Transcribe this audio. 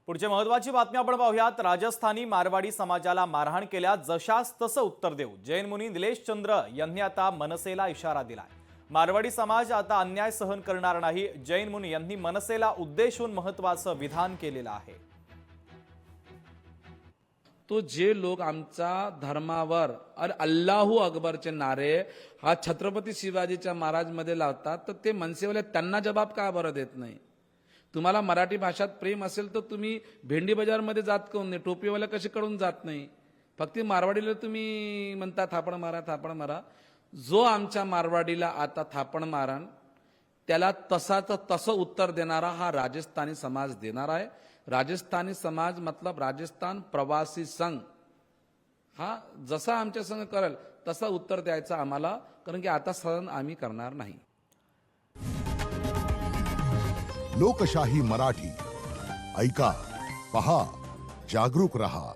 पुढची महत्वाची बातमी आपण पाहूयात। राजस्थानी मारवाडी समाजाला मारहाण केल्यास जशास तसं उत्तर देऊ, जैन मुनी निलेश चंद्र यांनी आता मनसेला इशारा दिलाय। मारवाडी समाज आता अन्याय सहन करणार नाही। जैन मुनी यांनी मनसेला उद्देशून महत्वाचं विधान केलेलं आहे। तो जे लोक आमचा धर्मावर और अल्लाहू अकबरचे नारे हा छत्रपती शिवाजीच्या महाराज मध्ये लावतात, तर ते मनसेवाले त्यांना जबाब का बरं देत नाही? तुम्हाला मराठी भाषात प्रेम असेल तर तुम्ही भेंडी बाजार मध्ये जात कोण नाही, टोपीवाला कशी कडून जात नाही? फक्त मारवाडीला तुम्ही म्हणता थापण मारा थापण मारा। जो आमच्या मारवाडीला आता थापण मारण त्याला तसं उत्तर देणारा हा राजस्थानी समाज देणार आहे। राजस्थानी समाज मतलब राजस्थान प्रवासी संघ हा जसा आमच्या संघ करेल तसा उत्तर द्यायचं आम्हाला, कारण की आता सहन आम्ही करणार नाही। लोकशाही मराठी ऐका, पहा, जागरूक रहा।